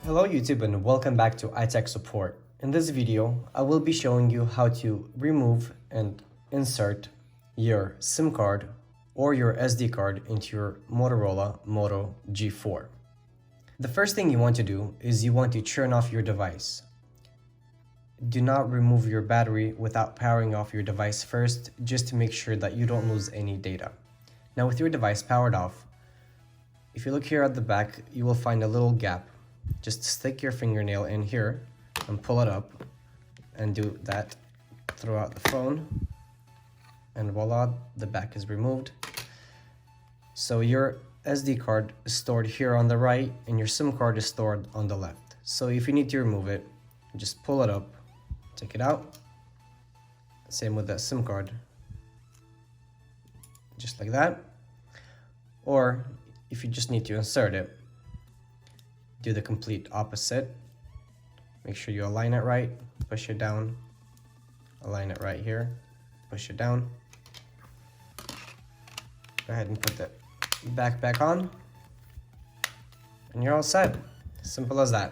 Hello YouTube and welcome back to iTech Support. In this video, I will be showing you how to remove and insert your SIM card or your SD card into your Motorola Moto G4. The first thing you want to do is you want to turn off your device. Do not remove your battery without powering off your device first, just to make sure that you don't lose any data. Now with your device powered off, if you look here at the back, you will find a little gap. Just stick your fingernail in here and pull it up and do that throughout the phone, and voila, the back is removed. So your SD card is stored here on the right and your SIM card is stored on the left. So if you need to remove it, just pull it up, take it out. Same with that SIM card, just like that. Or if you just need to insert it, do the complete opposite. Make sure you align it right, push it down, align it right here, push it down. Go ahead and put the back on, and you're all set. Simple as that.